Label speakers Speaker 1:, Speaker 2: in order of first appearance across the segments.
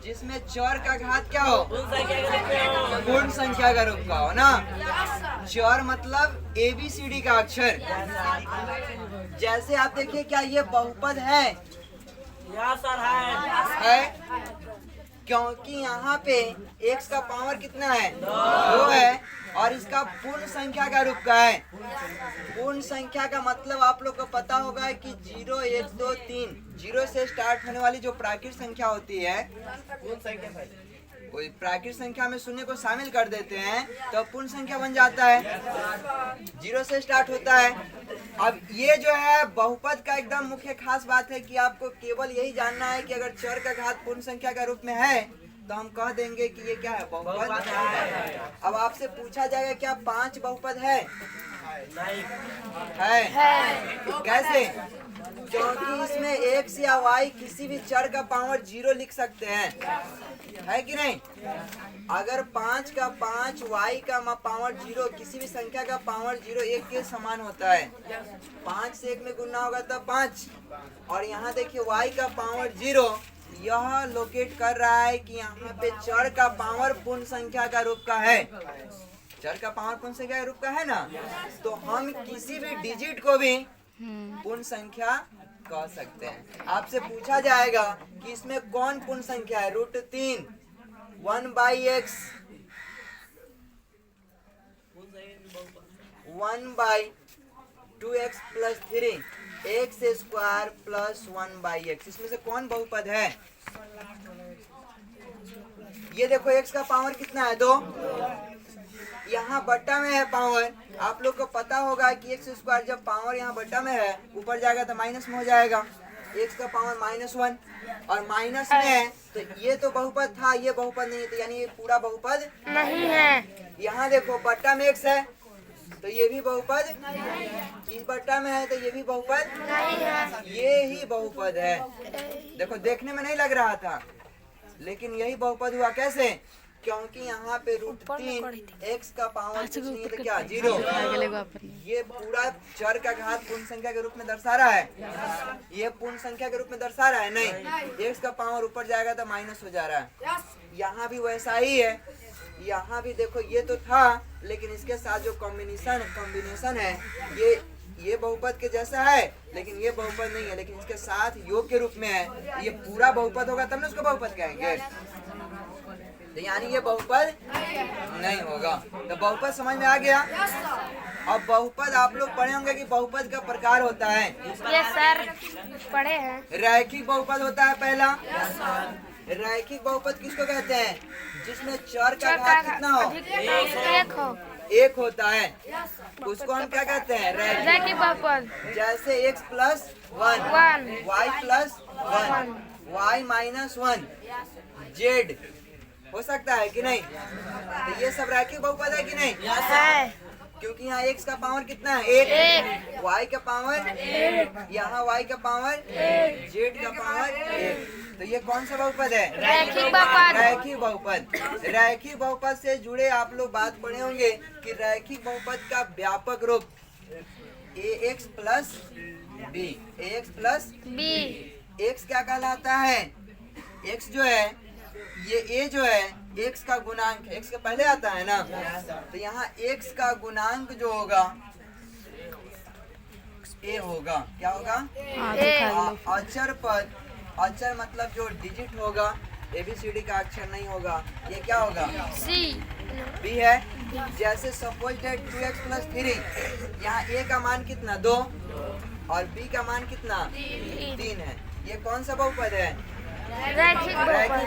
Speaker 1: जिसमें चर का घात क्या हो, पूर्ण संख्या का रूप का हो ना। चर मतलब ABCD का अक्षर। जैसे आप देखिए, क्या ये बहुपद है? है, क्योंकि यहाँ पे x का पावर कितना है, 2 है, और इसका पूर्ण संख्या का रूप का है। पूर्ण संख्या का मतलब आप लोग को पता होगा कि 0, 1, 2, 3 0 से स्टार्ट होने वाली जो प्राकृत संख्या होती है, कोई प्राकृत संख्या में शून्य को शामिल कर देते हैं तो पूर्ण संख्या बन जाता है। 0 से स्टार्ट होता है। अब ये जो है बहुपद का एकदम मुख्य खास बात है कि आपको केवल यही जानना है कि अगर चर का घात पूर्ण संख्या का रूप में है तो हम कह देंगे कि ये क्या है, बहुपद। अब आपसे पूछा जाएगा क्या 5 बहुपद है? कैसे? क्योंकि इसमें x या y किसी भी चर का पावर 0 लिख सकते हैं, है कि नहीं? अगर 5 का 5 y का पावर 0 किसी भी संख्या का पावर 0 1 के समान होता है। 5 से 1 में गुणा होगा तब 5। और यहाँ देखिए y का पावर 0, यह लोकेट कर रहा है कि यहाँ पे चर का पावर पूर्ण संख्या का रूप का है। चर का पावर पूर्ण संख्या का रूप का है ना, तो हम किसी भी डिजिट को भी पूर्ण संख्या कह सकते हैं। आपसे पूछा जाएगा कि इसमें कौन पूर्ण संख्या है? √3, 1/x, 1/2x + 3, x² + 1/x। इसमें से कौन बहुपद है? ये देखो x का पावर कितना है, 2। यहाँ बट्टा में है पावर। आप लोग को पता होगा कि x² जब पावर यहाँ बट्टा में है ऊपर जाएगा तो माइनस में हो जाएगा। x का पावर -1 और माइनस में है तो ये तो बहुपद था, ये बहुपद नहीं है, यानी ये पूरा बहुपद नहीं है। यहाँ देखो बट्टा में x है तो ये भी बहुपद, इस बट्टा में है तो ये भी बहुपद नहीं है, ये ही बहुपद है। देखो देखने में नहीं लग रहा था लेकिन यही बहुपद हुआ। कैसे? क्योंकि यहाँ पे √3 x का पावर कुछ नहीं है तो क्या, 0। ये पूरा चर का घात पूर्ण संख्या के रूप में दर्शा रहा है, ये पूर्ण संख्या के रूप में दर्शा रहा है नहीं। x का पावर ऊपर जाएगा तो माइनस हो जा रहा है। यहाँ भी वैसा ही है। यहाँ भी देखो ये तो था लेकिन इसके साथ जो कॉम्बिनेशन है ये बहुपद के जैसा है लेकिन ये बहुपद नहीं है, लेकिन इसके साथ योग के रूप में है। ये पूरा बहुपद होगा तब ना उसको बहुपद कहेंगे, तो यानी ये बहुपद नहीं होगा। तो बहुपद समझ में आ गया। अब बहुपद आप लोग पढ़े होंगे कि बहुपद का प्रकार होता है।
Speaker 2: यस सर, पढ़े हैं।
Speaker 1: रैखिक बहुपद होता है पहला। रैखिक बहुपद किसको कहते हैं? जिसमें चर का घात कितना हो, 1 होता है, उसको हम क्या कहते हैं?
Speaker 2: रैखिक बहुपद।
Speaker 1: जैसे x + 1, y + 1, y - 1, z हो सकता है कि नहीं? तो ये सब रैखिक बहुपद है कि नहीं?
Speaker 2: है।
Speaker 1: क्योंकि यहाँ x का पावर कितना है? 1, y का पावर 1, यहाँ y का पावर 1, z का पावर 1। तो ये कौन सा बहुपद है?
Speaker 2: रैखिक बहुपद।
Speaker 1: रैखिक बहुपद। रैखिक बहुपद से जुड़े आप लोग बात पढ़े होंगे कि रैखिक बहुपद का व्यापक रूप ax + b, ax + b। x क्या कहलाता है? x जो है ये a जो है x का गुणांक है, x के पहले आता है ना, तो यहाँ x का गुणांक जो होगा a होगा। क्या होगा? अचर पद। अचर मतलब जो डिजिट होगा, ABCD का अक्षर नहीं होगा, ये क्या होगा? b है। जैसे सपोज दैट 2x + 3, यहाँ a का मान कितना? 2 और b का मान कितना? 3 है। ये कौन सा बहुपद है? रैखिक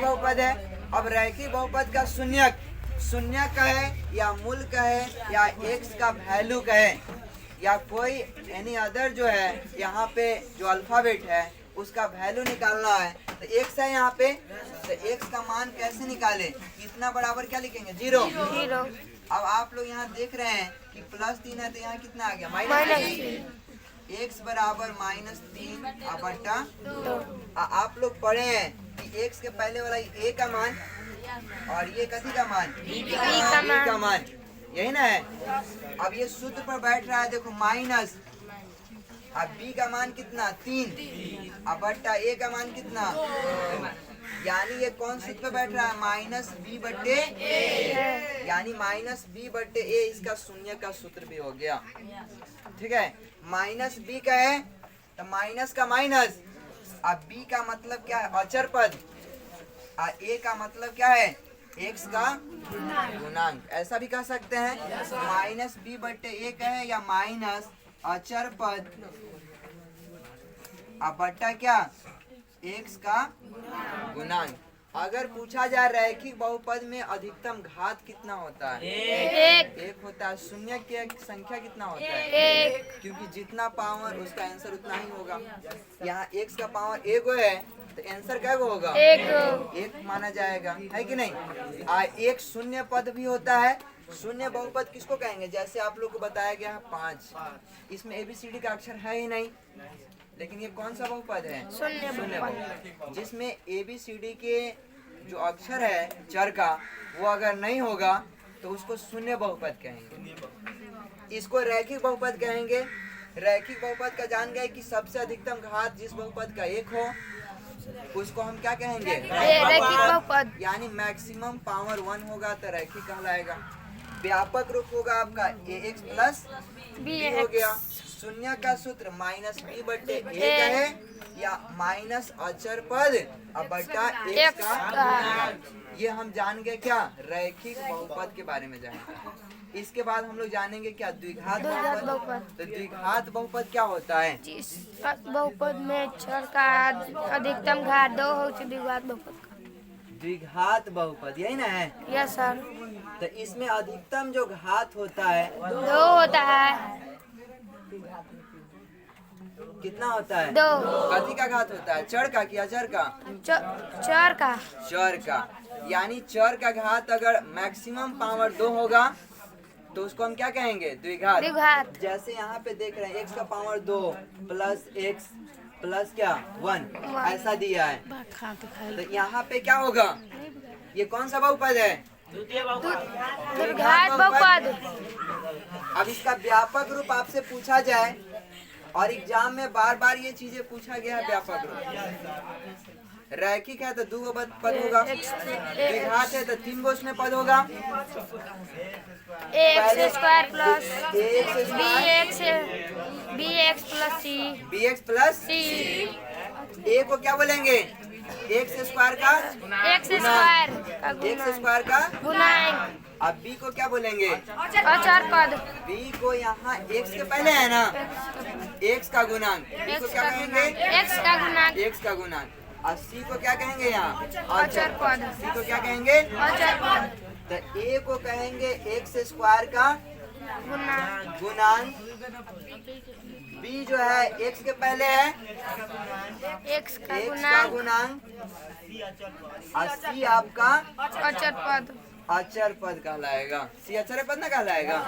Speaker 1: बहुपद है। अब रैखिक बहुपद का शून्यक है या मूल कहे या x का वैल्यू कहे या कोई एनी अदर जो है यहाँ पे जो अल्फाबेट है उसका वैल्यू निकालना है तो x है यहाँ पे, तो x का मान कैसे निकाले? इतना बराबर क्या लिखेंगे? 0। अब आप लोग यहाँ देख रहे हैं कि +3 है तो यहाँ कितना आ गया? -3। x बराबर -3 बटा 2। आप लोग पढ़े हैं कि x के पहले वाला a का मान और ये कथी का मान? b का मान, यही ना है। अब ये सूत्र पर बैठ रहा है, देखो माइनस, अब b का मान कितना? 3 अब बट्टा a का मान कितना? यानी ये कौन सूत्र पे बैठ रहा है? माइनस बी बट्टे ए, यानी माइनस बी बट्टे ए इसका शून्य का सूत्र भी हो गया। ठीक है, माइनस बी का है तो माइनस का माइनस, अब बी का मतलब क्या है? अचर पद, और ए का मतलब क्या है? एक्स का गुणांक। ऐसा भी कह सकते हैं, माइनस बी बट्टे ए का है या माइनस अचर पद अब बट्टा क्या? एक्स का गुणांक। अगर पूछा जाए रैखिक बहुपद में अधिकतम घात कितना होता है? एक होता है। शून्य की संख्या कितना होता है? क्योंकि जितना पावर उसका आंसर उतना ही होगा। यहाँ एक्स का पावर एक है तो आंसर क्या होगा? एक माना जाएगा, है कि नहीं? एक शून्य पद भी होता है। शून्य बहुपद किसको कहेंगे? जैसे आप लोग को बताया गया है 5, इसमें ABCD का अक्षर है ही नहीं, लेकिन ये कौन सा बहुपद है? शून्य बहुपद, जिसमें ABCD के जो अक्षर है चर का वो अगर नहीं होगा तो उसको शून्य बहुपद कहेंगे। इसको रैखिक बहुपद कहेंगे। रैखिक बहुपद का जान गए कि सबसे अधिकतम घात जिस बहुपद का एक हो उसको हम क्या कहेंगे?
Speaker 2: रैखिक बहुपद।
Speaker 1: यानी मैक्सिमम पावर 1 होगा तो रैखिक कहलाएगा। व्यापक रूप होगा आपका ax प्लस b हो गया। शून्य का सूत्र माइनस बी बट्टे ए का है या माइनस अचर पद अब बट्टा एक्स का। ये हम जान गए क्या? रैखिक बहुपद के बारे में जानेंगे। इसके बाद हम लोग जानेंगे क्या? द्विघात बहुपद। तो द्विघात बहुपद क्या होता है?
Speaker 2: जिस बहुपद में चर का अधिकतम घात 2 हो तो द्विघात बहुपद।
Speaker 1: द्विघात बहुपद यही ना है?
Speaker 2: Yes sir.
Speaker 1: तो इसमें अधिकतम जो घात होता है
Speaker 2: 2 होता है।
Speaker 1: कितना होता है?
Speaker 2: 2।
Speaker 1: कथी का घात होता है? चर का कि अचर का?
Speaker 2: चर का।
Speaker 1: चर का। यानी चर का घात अगर मैक्सिमम पावर 2 होगा तो उसको हम क्या कहेंगे? द्विघात। जैसे यहाँ पे देख रहे हैं x का पावर 2 प्लस x प्लस क्या 1 ऐसा दिया है, तो यहाँ पे क्या होगा? ये कौन सा बहुपद है?
Speaker 2: द्विघात बहुपद।
Speaker 1: अब इसका व्यापक रूप आपसे पूछा जाए और एग्जाम में बार बार ये चीजें पूछा गया है। व्यापक रूप रैखिक है तो 2 पद होगा, द्विघात है तो 3 गो उसमें पद होगा।
Speaker 2: X square plus bx plus c।
Speaker 1: bx plus c। ए को क्या बोलेंगे? एक्स स्क्वायर का
Speaker 2: गुणांक।
Speaker 1: अब बी को क्या बोलेंगे?
Speaker 2: अचर पद।
Speaker 1: बी को यहाँ एक्स के पहले है ना, एक्स का गुणांक। बी को क्या कहेंगे?
Speaker 2: एक्स का गुणांक।
Speaker 1: एक्स का गुणांक। और सी को क्या कहेंगे? यहाँ
Speaker 2: अचर पद।
Speaker 1: सी को क्या कहेंगे?
Speaker 2: अचर पद।
Speaker 1: तो ए को कहेंगे एक्स स्क्वायर का गुणांक। बी जो है एक्स के पहले है
Speaker 2: एक्स का
Speaker 1: गुणांक और सी आपका
Speaker 2: अचर पद।
Speaker 1: अचर पद कहलाएगा। सी अचर पद ना कहलाएगा।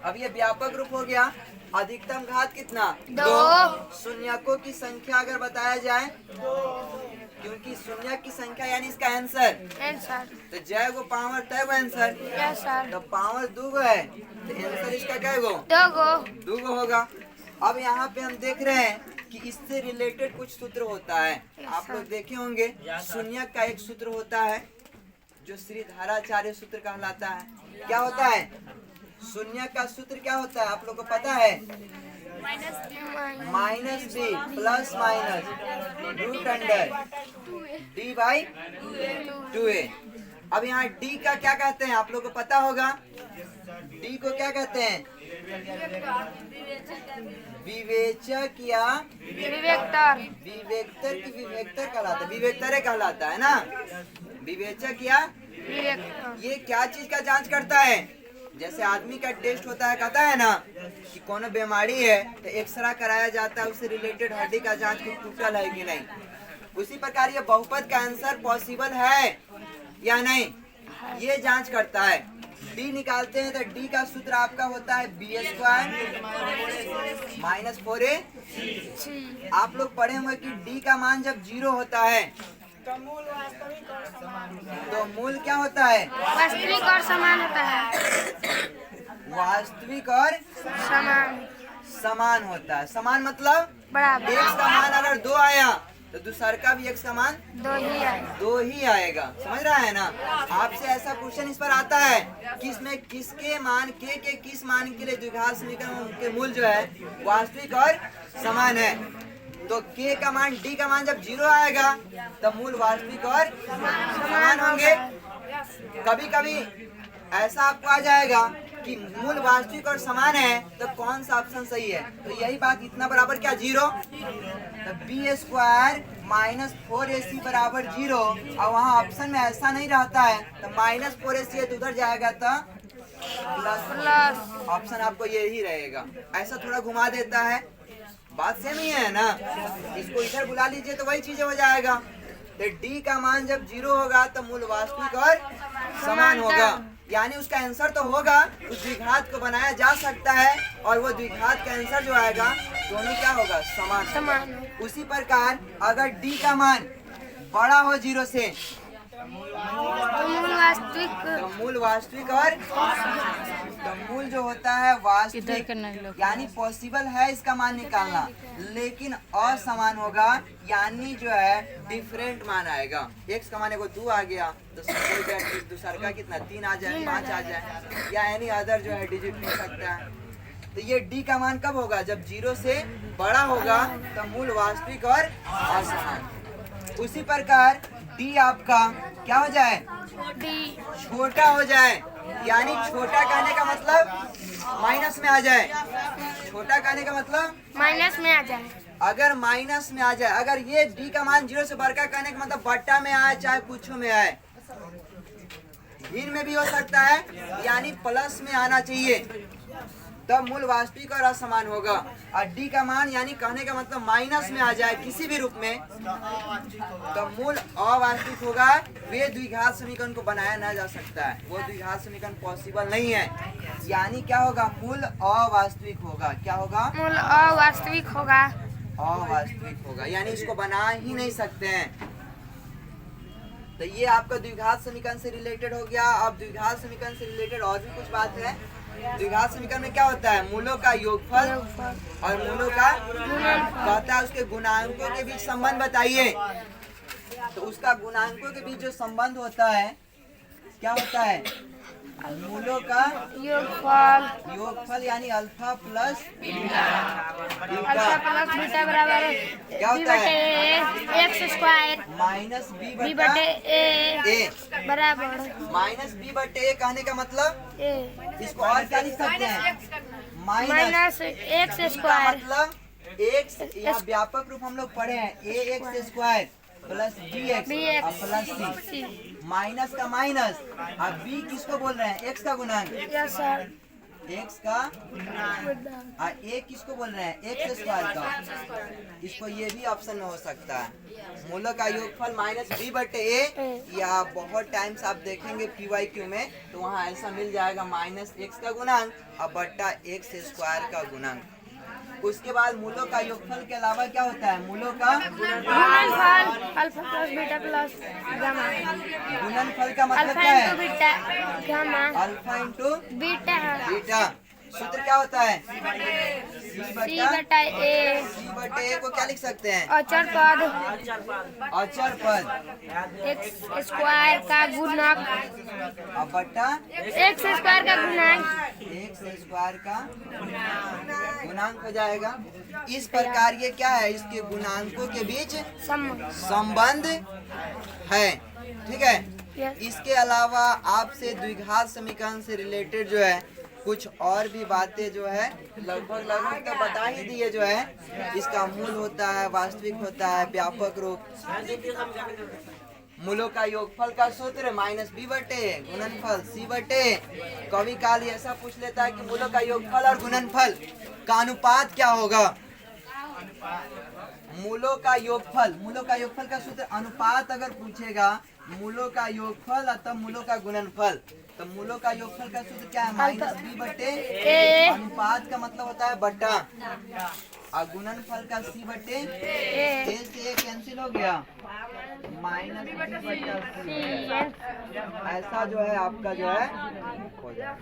Speaker 1: अब ये व्यापक रूप हो गया। अधिकतम घात कितना?
Speaker 2: 2।
Speaker 1: शून्यकों की संख्या अगर बताया जाए, क्योंकि शून्य की संख्या यानी इसका आंसर तो जय गो पावर तय गो आंसर।
Speaker 2: Yes sir.
Speaker 1: तो पावर 2 गो है तो आंसर इसका क्या गो?
Speaker 2: 2
Speaker 1: गो होगा। अब यहाँ पे हम देख रहे हैं कि इससे रिलेटेड कुछ सूत्र होता है। आप लोग देखे होंगे शून्य का एक सूत्र होता है जो श्रीधराचार्य सूत्र कहलाता है। क्या होता है? शून्य का सूत्र क्या होता है आप लोग को पता है? Minus B plus minus root under D by 2a। अब यहाँ डी का क्या कहते हैं आप लोग को पता होगा? डी को क्या कहते हैं? विवेचक या विवेक्तर की विवेक्तर कहलाता है। विवेक्तरे कहलाता है ना। विवेचक या ये क्या चीज का जांच करता है? जैसे आदमी का टेस्ट होता है, कहता है ना कि कौन बीमारी है तो एक्सरा कराया जाता है, उससे रिलेटेड हड्डी का जांच की टूटल है कि नहीं। उसी प्रकार ये बहुपद का आंसर पॉसिबल है या नहीं ये जांच करता है। डी निकालते हैं तो डी का सूत्र आपका होता है बी स्क्वायर माइनस 4a। आप लोग पढ़े होंगे कि डी का मान जब 0 होता है तो मूल क्या होता है?
Speaker 2: वास्तविक और समान होता है।
Speaker 1: वास्तविक और समान होता है। समान मतलब
Speaker 2: बराबर।
Speaker 1: एक्स का मान अगर 2 आया तो दूसर का भी x का मान
Speaker 2: 2 ही आएगा।
Speaker 1: 2 ही आएगा। समझ रहा है ना? आपसे ऐसा क्वेश्चन इस पर आता है कि इसमें किसके मान के किस मान के लिए द्विघात समीकरण के मूल जो है वास्तविक और समान है। तो k का मान d का मान जब 0 आएगा तब मूल वास्तविक और समान होंगे। कभी कभी ऐसा आपको आ जाएगा कि मूल वास्तविक और समान है तो कौन सा ऑप्शन सही है। तो यही बात, इतना बराबर क्या 0, तो b स्क्वायर माइनस 4ac बराबर 0। और वहाँ ऑप्शन में ऐसा नहीं रहता है तो माइनस 4ac है तो उधर जाएगा तो प्लस। ऑप्शन आपको यही रहेगा। ऐसा थोड़ा घुमा देता है, बात सेम ही है ना। इसको इधर बुला लीजिए तो वही चीजें हो जाएगा। तो d का मान जब 0 होगा तो मूल वास्तविक और समान होगा, यानी उसका आंसर तो होगा, उस द्विघात को बनाया जा सकता है और वो द्विघात का आंसर जो आएगा दोनों क्या होगा, समान। उसी प्रकार अगर d का मान बड़ा हो 0 से तो मूल वास्तविक और तो मूल जो होता है वास्तविक, यानी पॉसिबल है इसका मान निकालना, लेकिन असमान होगा, यानी जो है डिफरेंट मान आएगा। x का मान 2 आ गया तो दूसरा का कितना 3 आ जाए, 5 आ जाए, या एनी अदर जो है डिजिट हो सकता है। तो ये d का मान कब होगा, जब 0 से बड़ा होगा तो मूल वास्तविक और असमान। उसी प्रकार d आपका क्या हो जाए, छोटा हो जाए, यानी छोटा कहने का मतलब माइनस में आ जाए। छोटा कहने का मतलब
Speaker 2: माइनस में आ जाए।
Speaker 1: अगर माइनस में आ जाए, अगर ये d का मान 0 से बड़का कहने का मतलब बट्टा में आए चाहे कुछ में आए, भिन्न में भी हो सकता है, यानी प्लस में आना चाहिए, तब मूल वास्तविक और असमान होगा। और d का मान यानी कहने का मतलब माइनस में आ जाए किसी भी रूप में, तो मूल अवास्तविक होगा। वे द्विघात समीकरण को बनाया ना जा सकता है, वो द्विघात समीकरण पॉसिबल नहीं है, यानी क्या होगा, मूल अवास्तविक होगा। क्या होगा,
Speaker 2: मूल अवास्तविक होगा।
Speaker 1: अवास्तविक होगा, यानी इसको बना ही नहीं सकते हैं। तो ये आपका द्विघात समीकरण से रिलेटेड हो गया। अब द्विघात समीकरण से रिलेटेड और भी कुछ बात है। द्विघात समीकरण में क्या होता है, मूलों का योगफल और मूलों का कहता है उसके गुणांकों के बीच संबंध बताइए। तो उसका गुणांकों के बीच जो संबंध होता है क्या होता है, मूलों का योगफल यानी अल्फा प्लस बीटा
Speaker 2: बराबर
Speaker 1: क्या होता है,
Speaker 2: एक्स स्क्वायर
Speaker 1: माइनस बी
Speaker 2: बटे
Speaker 1: बटे
Speaker 2: ए बराबर
Speaker 1: माइनस बी बटे ए कहने का मतलब
Speaker 2: ए
Speaker 1: इसको और क्या लिख सकते हैं,
Speaker 2: माइनस एक्स स्क्वायर
Speaker 1: मतलब एक्स, यहाँ व्यापक रूप हम लोग पढ़े हैं, a x square plus b x plus c, minus का माइनस। अब बी किसको बोल रहे हैं, एक्स का गुणांक,
Speaker 2: यस सर,
Speaker 1: एक्स का, और ए किसको बोल रहे हैं, एक्स स्क्वायर का। इसको ये भी ऑप्शन में हो सकता है, मूलों का योगफल माइनस बी बटे ए, या बहुत टाइम्स आप देखेंगे PYQ में तो वहाँ ऐसा मिल जाएगा माइनस एक्स का गुणांक और बट्टा एक्स स्क्वायर का गुणांक। उसके बाद मूलों का योगफल के अलावा क्या होता है, मूलों का
Speaker 2: गुणनफल alpha plus beta plus gamma.
Speaker 1: गुणनफल का मतलब
Speaker 2: अल्फा
Speaker 1: क्या
Speaker 2: इंटू
Speaker 1: है,
Speaker 2: beta gamma,
Speaker 1: alpha into
Speaker 2: beta
Speaker 1: beta. सूत्र क्या होता है,
Speaker 2: सी बटा ए,
Speaker 1: सी बटे ए को क्या लिख सकते हैं,
Speaker 2: अचर पद
Speaker 1: अचर पद,
Speaker 2: एक्स स्क्वायर का गुणक,
Speaker 1: और बट्टा
Speaker 2: एक्स स्क्वायर का गुणक,
Speaker 1: एक्स स्क्वायर का गुणांक हो जाएगा। इस प्रकार ये क्या है, इसके गुणांकों के बीच संबंध है। ठीक है, इसके अलावा आपसे द्विघात समीकरण से रिलेटेड जो है कुछ और भी बातें जो है लगभग तो बता ही दिए। जो है इसका मूल होता है, वास्तविक होता है, व्यापक रूप, मूलों का योगफल का सूत्र माइनस बी बटे गुणनफल सी बटे। कभी काल ऐसा पूछ लेता है कि मूलों का योगफल और गुणनफल का अनुपात क्या होगा। मूलों का योगफल का सूत्र अनुपात अगर पूछेगा, मूलों का योगफल अथवा मूलों का गुणनफल, तो मूलों का योगफल का सूत्र क्या है, माइनस बी बटे ए, अनुपात का मतलब होता है बट्टा, और गुणनफल का सी बटे ए से ए कैंसिल हो गया, माइनस
Speaker 2: सी
Speaker 1: ऐसा जो है आपका जो है हो जाए।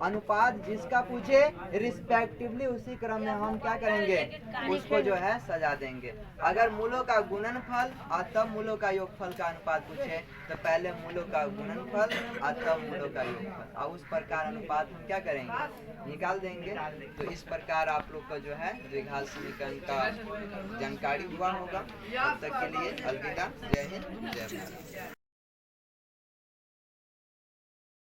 Speaker 1: अनुपात जिसका पूछे रिस्पेक्टिवली उसी क्रम में हम क्या करेंगे, उसको जो है सजा देंगे। अगर मूलों का गुणनफल और तब मूलों का योगफल का अनुपात पूछे तो पहले मूलों का गुणनफल और तब मूलों का योगफल, और उस प्रकार अनुपात हम क्या करेंगे, निकाल देंगे। तो इस प्रकार आप लोग का जो है द्विघात समीकरण का जानकारी हुआ होगा। तब तक के लिए अलविदा। जय हिंद, जय भारत।